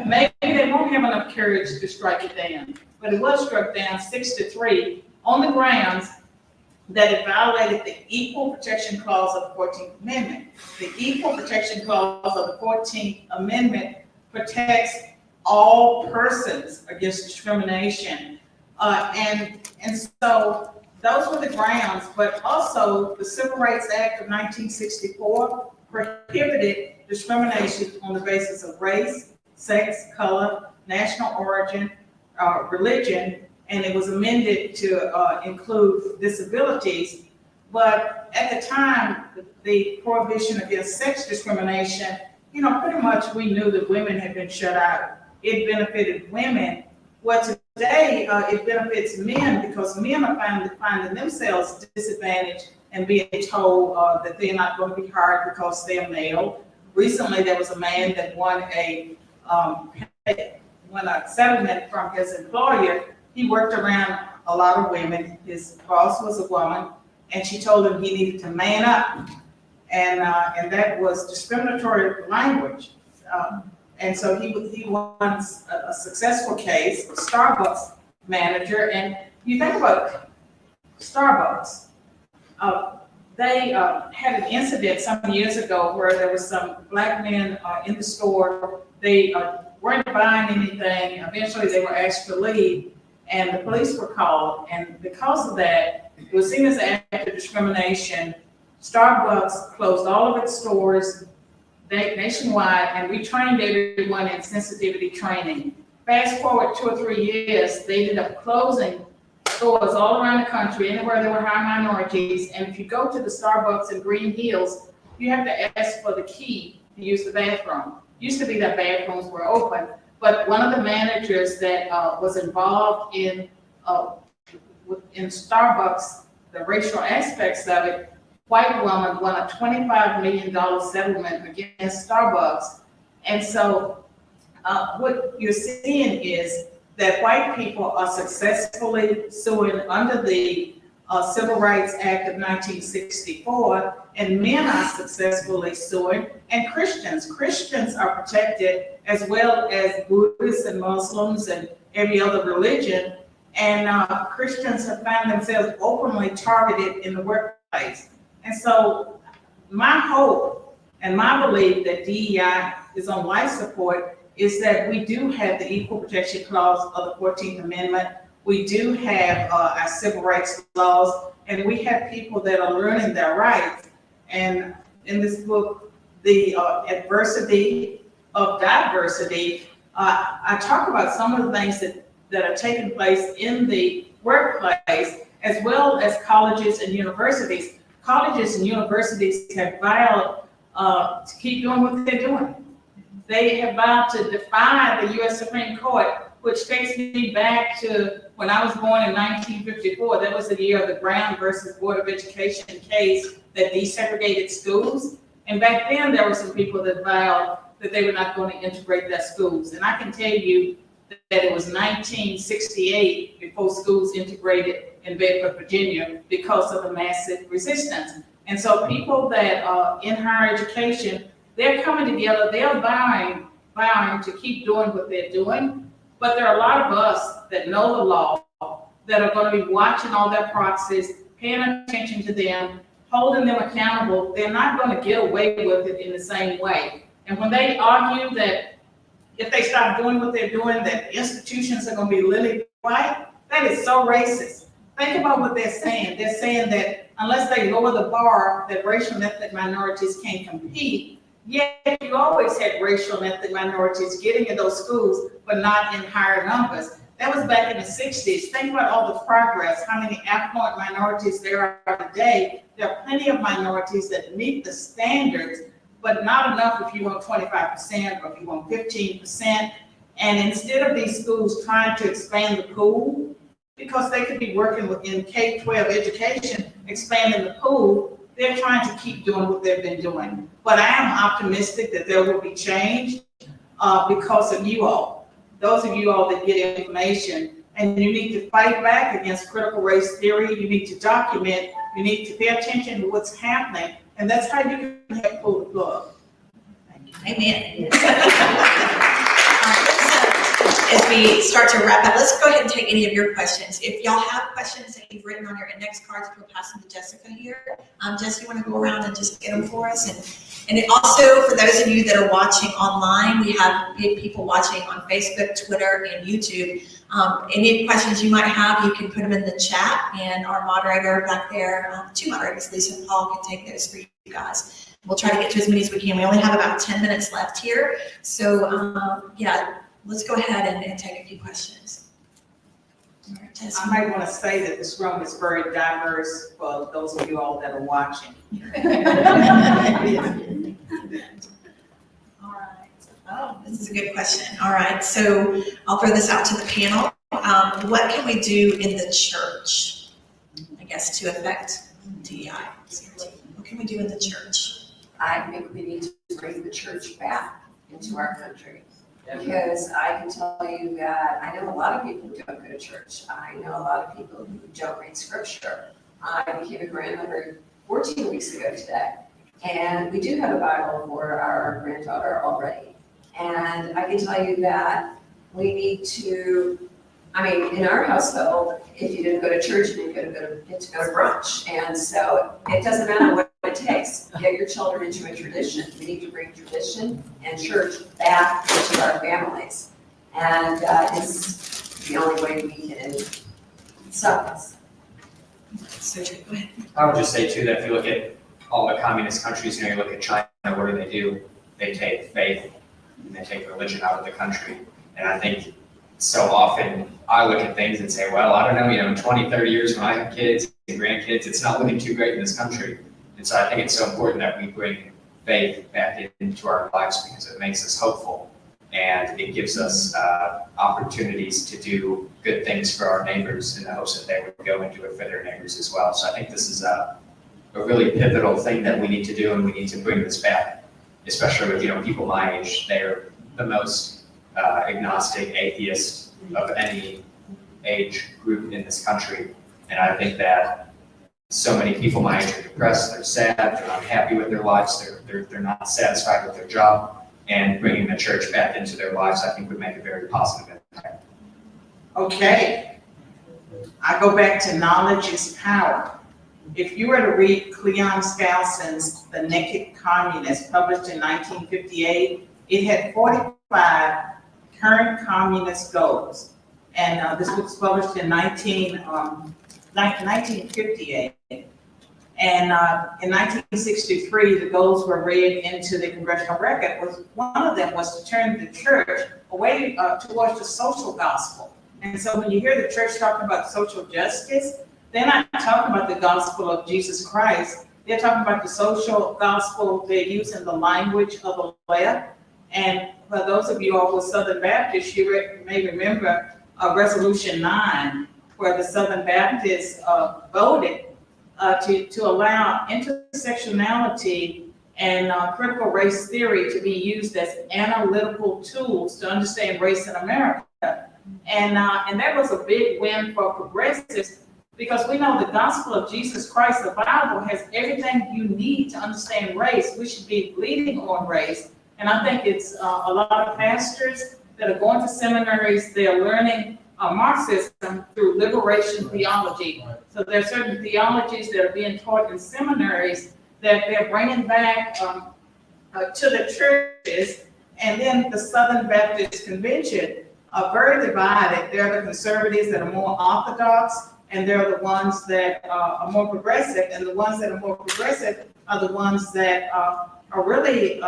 Maybe they won't have enough courage to strike it down. But it was struck down 6-3 on the grounds that it violated the Equal Protection Clause of the 14th Amendment. The Equal Protection Clause of the 14th Amendment protects all persons against discrimination. And so those were the grounds, but also the Civil Rights Act of 1964 prohibited discrimination on the basis of race, sex, color, national origin, religion, and it was amended to include disabilities. But at the time, the prohibition against sex discrimination, pretty much we knew that women had been shut out. It benefited women. Well, today, it benefits men because men are finding themselves disadvantaged and being told that they're not going to be hired because they're male. Recently, there was a man that won a settlement from his employer. He worked around a lot of women. His boss was a woman, and she told him he needed to man up, and that was discriminatory language. And so he won a successful case, a Starbucks manager, and you think about Starbucks. They had an incident some years ago where there was some black men in the store. They weren't buying anything. Eventually, they were asked to leave, and the police were called. And because of that, it was seen as an act of discrimination. Starbucks closed all of its stores nationwide, and we trained everyone in sensitivity training. Fast forward 2 or 3 years, they ended up closing stores all around the country, anywhere there were high minorities. And if you go to the Starbucks in Green Hills, you have to ask for the key to use the bathroom. Used to be that bathrooms were open, but one of the managers that was involved in Starbucks, the racial aspects of it, white woman won a $25 million settlement against Starbucks. And so what you're seeing is that white people are successfully suing under the Civil Rights Act of 1964, and men are successfully suing, and Christians are protected, as well as Buddhists and Muslims and every other religion, and Christians have found themselves openly targeted in the workplace. And so my hope and my belief that DEI is on life support is that we do have the Equal Protection Clause of the 14th Amendment. We do have our civil rights laws, and we have people that are learning their rights. And in this book, the adversity of diversity, I talk about some of the things that are taking place in the workplace, as well as colleges and universities. Colleges and universities have vowed to keep doing what they're doing. They have vowed to defy the U.S. Supreme Court, which takes me back to when I was born in 1954. That was the year of the Brown versus Board of Education case that desegregated schools. And back then, there were some people that vowed that they were not going to integrate their schools. And I can tell you that it was 1968 before schools integrated in Bedford, Virginia, because of the massive resistance. And so people that are in higher education, they're coming together, they're vowing to keep doing what they're doing. But there are a lot of us that know the law, that are going to be watching all their proxies, paying attention to them, holding them accountable. They're not going to get away with it in the same way. And when they argue that if they stop doing what they're doing, that institutions are going to be lily white, that is so racist. Think about what they're saying. They're saying that unless they lower the bar, that racial and ethnic minorities can't compete. Yet you always had racial and ethnic minorities getting in those schools, but not in higher numbers. That was back in the 60s. Think about all the progress, how many affluent minorities there are today. There are plenty of minorities that meet the standards, but not enough if you want 25% or if you want 15%. And instead of these schools trying to expand the pool, because they could be working within K-12 education, expanding the pool, they're trying to keep doing what they've been doing. But I am optimistic that there will be change because of you all. Those of you all that get information, and you need to fight back against critical race theory. You need to document. You need to pay attention to what's happening, and that's how you can help pull the plug. Amen. As we start to wrap up, let's go ahead and take any of your questions. If y'all have questions that you've written on your index cards, we'll pass them to Jessica here. Jessica, you want to go around and just get them for us? And it also, for those of you that are watching online, we have people watching on Facebook, Twitter, and YouTube. Any questions you might have, you can put them in the chat, and our moderator back there, two moderators, Lisa and Paul, can take those for you guys. We'll try to get to as many as we can. We only have about 10 minutes left here. So, yeah, let's go ahead and take a few questions. All right, I might want to say that this room is very diverse for those of you all that are watching. All right. Oh, this is a good question. All right, so I'll throw this out to the panel. What can we do in the church, I guess, to affect DEI? What can we do in the church? I think we need to bring the church back into our country. Because I can tell you that I know a lot of people who don't go to church. I know a lot of people who don't read scripture. I became a grandmother 14 weeks ago today. And we do have a Bible for our granddaughter already. And I can tell you that we need to, in our household, if you didn't go to church, you didn't get to go to brunch. And so it doesn't matter what it takes. Get your children into a tradition. We need to bring tradition and church back into our families. And it's the only way we can stop this. So, go ahead. I would just say too, that if you look at all the communist countries, you look at China, what do? They take faith and they take religion out of the country. And I think so often I look at things and say, well, I don't know, in 20, 30 years when I have kids and grandkids, it's not looking too great in this country. And so I think it's so important that we bring faith back into our lives because it makes us hopeful and it gives us opportunities to do good things for our neighbors in the hopes that they would go and do it for their neighbors as well. So I think this is a really pivotal thing that we need to do, and we need to bring this back, especially with people my age. They're the most agnostic, atheist of any age group in this country. And I think that so many people my age are depressed, they're sad, they're not happy with their lives, they're not satisfied with their job. And bringing the church back into their lives, I think, would make a very positive impact. Okay. I go back to knowledge is power. If you were to read Cleon Skousen's The Naked Communist, published in 1958, it had 45 current communist goals. And this was published in 1958. And in 1963, the goals were read into the congressional record. One of them was to turn the church away towards the social gospel. And so when you hear the church talking about social justice, they're not talking about the gospel of Jesus Christ. They're talking about the social gospel. They're using the language of the left. And for those of you all with Southern Baptists, you may remember Resolution 9, where the Southern Baptists voted to allow intersectionality and critical race theory to be used as analytical tools to understand race in America. And that was a big win for progressives, because we know the gospel of Jesus Christ, the Bible, has everything you need to understand race. We should be leading on race. And I think it's a lot of pastors that are going to seminaries, they're learning Marxism through liberation theology. So there are certain theologies that are being taught in seminaries that they're bringing back to the churches. And then the Southern Baptist Convention are very divided. There are the conservatives that are more orthodox, and there are the ones that are more progressive. And the ones that are more progressive are the ones that are really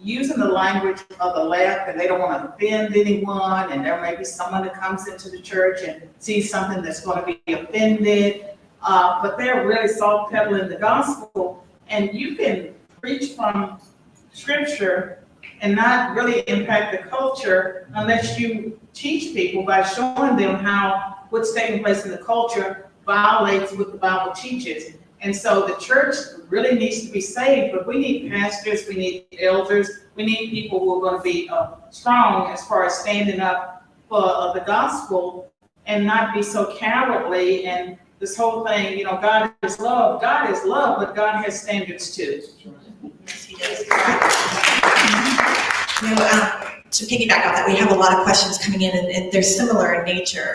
using the language of the left, and they don't want to offend anyone, and there may be someone that comes into the church and sees something that's going to be offended, but they're really soft pedaling the gospel. And you can preach from scripture and not really impact the culture unless you teach people by showing them how what's taking place in the culture violates what the Bible teaches. And so the church really needs to be saved, but we need pastors, we need elders, we need people who are going to be strong as far as standing up for the gospel and not be so cowardly. And this whole thing, you know, God is love, but God has standards too. Yes, he does. You know, to piggyback on that, we have a lot of questions coming in, and they're similar in nature.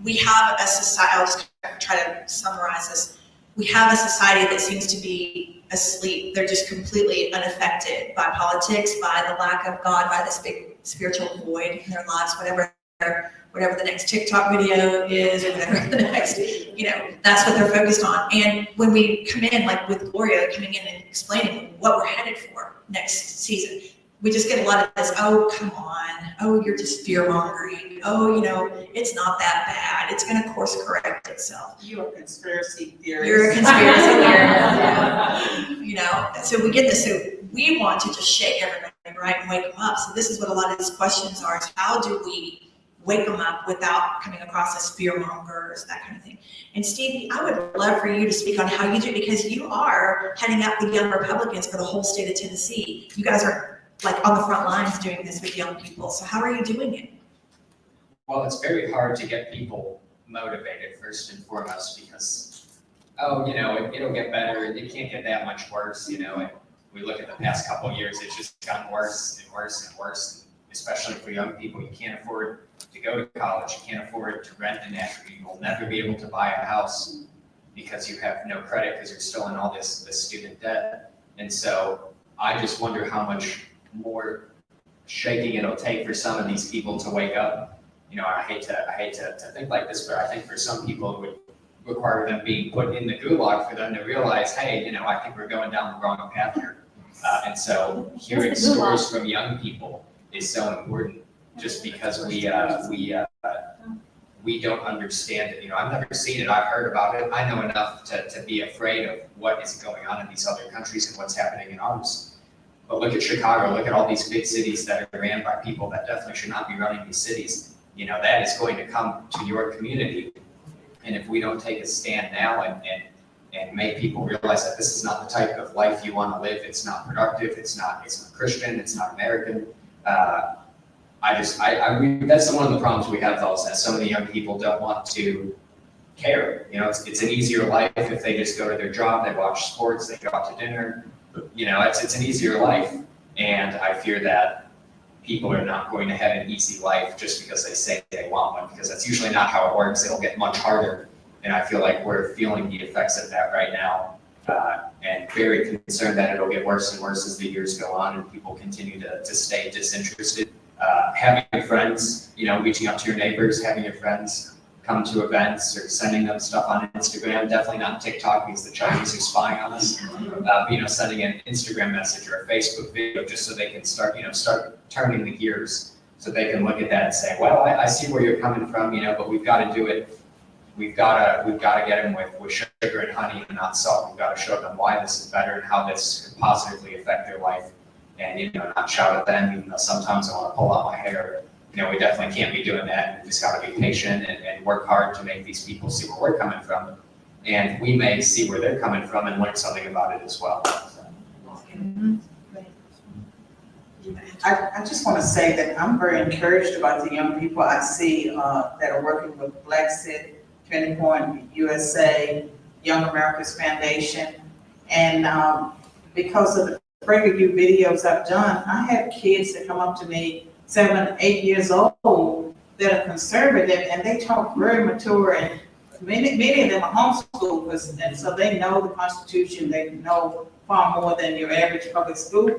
We have a society, I'll just try to summarize this. We have a society that seems to be asleep. They're just completely unaffected by politics, by the lack of God, by this big spiritual void in their lives, whatever the next TikTok video is, or whatever the next, you know, that's what they're focused on. And when we come in, like with Gloria coming in and explaining what we're headed for next season, we just get a lot of this, oh, come on, oh, you're just fear-mongering, oh, you know, it's not that bad, it's gonna course correct itself. You're a conspiracy theorist. You're a conspiracy theorist. You know, so we get this, so we want to just shake everybody, right, and wake them up. So this is what a lot of these questions are, is how do we wake them up without coming across as fear-mongers, that kind of thing. And Stevie, I would love for you to speak on how you do, because you are heading up the Young Republicans for the whole state of Tennessee. You guys are like on the front lines doing this with young people. So how are you doing it? Well, it's very hard to get people motivated first and foremost because, oh, you know, it'll get better. It can't get that much worse, you know. And we look at the past couple of years, it's just gotten worse and worse and worse, especially for young people. You can't afford to go to college. You can't afford to rent an attic. You will never be able to buy a house because you have no credit because you're still in all this student debt. And so I just wonder how much more shaking it'll take for some of these people to wake up. You know, I hate to think like this, but I think for some people it would require them being put in the gulag for them to realize, hey, you know, I think we're going down the wrong path here. And so hearing stories from young people is so important, just because we don't understand it. You know, I've never seen it, I've heard about it. I know enough to be afraid of what is going on in these other countries and what's happening in ours. But look at Chicago, look at all these big cities that are ran by people that definitely should not be running these cities. You know, that is going to come to your community. And if we don't take a stand now and make people realize that this is not the type of life you want to live, it's not productive, it's not Christian, it's not American. That's one of the problems we have though, is that so many young people don't want to care. You know, it's an easier life if they just go to their job, they watch sports, they go out to dinner. You know, it's an easier life, and I fear that people are not going to have an easy life just because they say they want one, because that's usually not how it works. It'll get much harder, and I feel like we're feeling the effects of that right now, and very concerned that it'll get worse and worse as the years go on and people continue to stay disinterested. Having friends, you know, reaching out to your neighbors, having your friends come to events or sending them stuff on Instagram, definitely not TikTok because the Chinese are spying on us. You know, sending an Instagram message or a Facebook video just so they can start turning the gears, so they can look at that and say, well, I see where you're coming from, you know, but we've got to do it. We've got to get them with sugar and honey and not salt. We've got to show them why this is better and how this can positively affect their life, and, you know, not shout at them, even though sometimes I want to pull out my hair. You know, we definitely can't be doing that. We just got to be patient and work hard to make these people see where we're coming from. And we may see where they're coming from and learn something about it as well. So. I just want to say that I'm very encouraged about the young people I see that are working with Black Sit, 24 USA, Young America's Foundation. And because of the Breaking You videos I've done, I have kids that come up to me 7, 8 years old that are conservative, and they talk very mature, and many of them are homeschoolers, and so they know the Constitution. They know far more than your average public school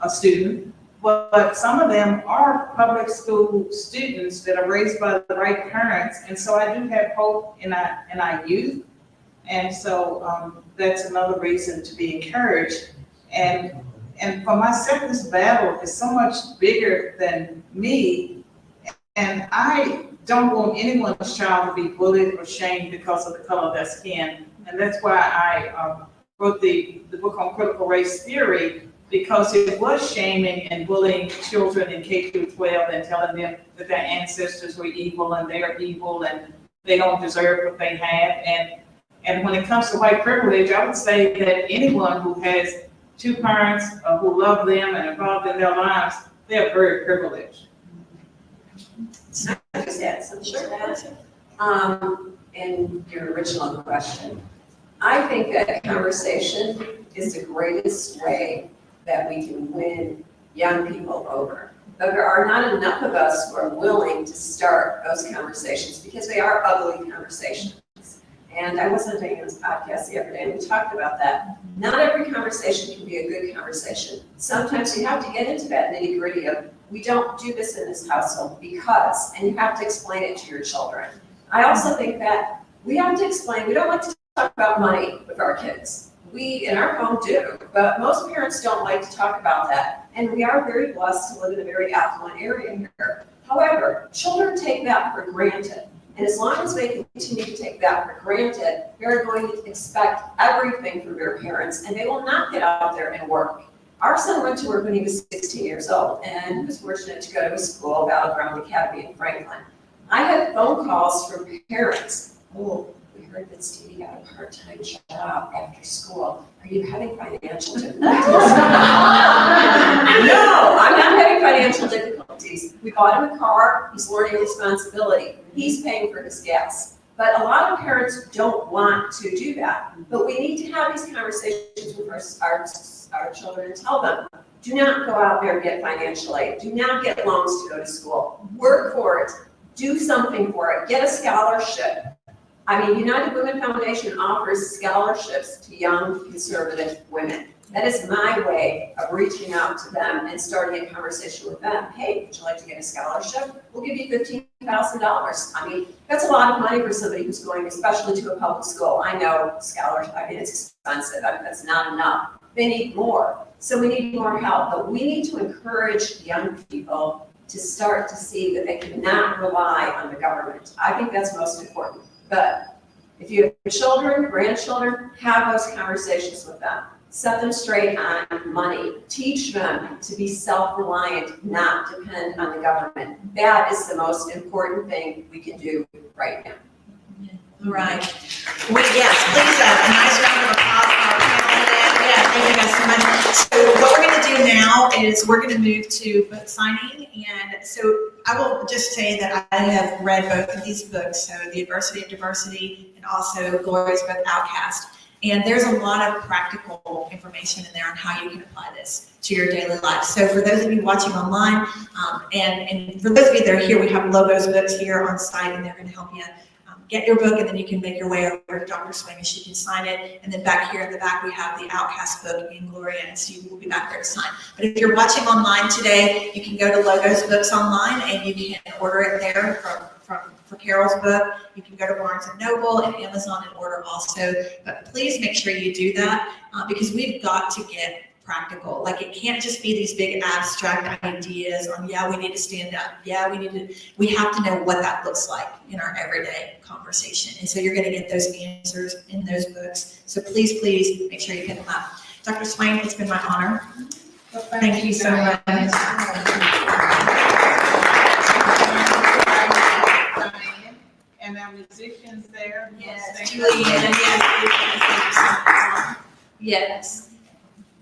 student. But some of them are public school students that are raised by the right parents, and so I do have hope in our youth, and so that's another reason to be encouraged. And for myself, this battle is so much bigger than me, and I don't want anyone's child to be bullied or shamed because of the color of their skin. And that's why I wrote the book on critical race theory, because it was shaming and bullying children in K through 12 and telling them that their ancestors were evil and they're evil and they don't deserve what they have. And And when it comes to white privilege, I would say that anyone who has two parents who love them and involved in their lives, they're very privileged. Just add something to that. In your original question, I think that conversation is the greatest way that we can win young people over. But there are not enough of us who are willing to start those conversations because they are ugly conversations. And I was on Diane's podcast the other day and we talked about that. Not every conversation can be a good conversation. Sometimes you have to get into that nitty gritty of, we don't do this in this household because, and you have to explain it to your children. I also think that we have to explain, we don't like to talk about money with our kids. We, in our home, do, but most parents don't like to talk about that. And we are very blessed to live in a very affluent area here. However, children take that for granted. And as long as they continue to take that for granted, they're going to expect everything from their parents, and they will not get out there and work. Our son went to work when he was 16 years old, and was fortunate to go to a school, Battleground Academy in Franklin. I had phone calls from parents. Oh, we heard that Stevie got a part-time job after school. Are you having financial difficulties? No, I'm not having financial difficulties. We bought him a car, he's learning responsibility. He's paying for his gas. But a lot of parents don't want to do that. But we need to have these conversations with our children and tell them, do not go out there and get financial aid. Do not get loans to go to school. Work for it. Do something for it. Get a scholarship. I mean, United Women Foundation offers scholarships to young conservative women. That is my way of reaching out to them and starting a conversation with them. Hey, would you like to get a scholarship? We'll give you $15,000. I mean, that's a lot of money for somebody who's going, especially to a public school. I know scholarship, I mean, it's expensive. I mean, that's not enough. They need more. So we need more help, but we need to encourage young people to start to see that they cannot rely on the government. I think that's most important. But if you have children, grandchildren, have those conversations with them. Set them straight on money. Teach them to be self-reliant, not depend on the government. That is the most important thing we can do right now. All right. Yes, please, a nice round of applause for our panel. Yeah, thank you guys so much. So what we're going to do now is we're going to move to book signing. And so I will just say that I have read both of these books, so The Adversity of Diversity and also Gloria's book, Outcast. And there's a lot of practical information in there on how you can apply this to your daily life. So for those of you watching online, and for those of you that are here, we have Logos books here on site, and they're going to help you get your book, and then you can make your way over to Dr. Swain and she can sign it. And then back here in the back, we have the Outcast book, and Gloria and Stevie will be back there to sign. But if you're watching online today, you can go to Logos Books online, and you can order it there for Carol's book. You can go to Barnes & Noble and Amazon and order also. But please make sure you do that because we've got to get practical. Like, it can't just be these big abstract ideas on, yeah, we need to stand up. Yeah, we have to know what that looks like in our everyday conversation. And so you're going to get those answers in those books. So please, please make sure you pick them up. Dr. Swain, it's been my honor. Thank you so much. And our musicians there. Yes, Julian, yes.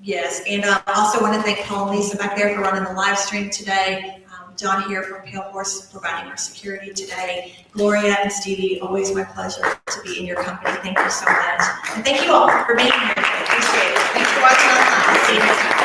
Yes, and I also want to thank Paul and Lisa back there for running the live stream today. John here from Pale Horse providing our security today. Gloria and Stevie, always my pleasure to be in your company. Thank you so much. And thank you all for being here. I appreciate it. Thanks for watching online. See you next time.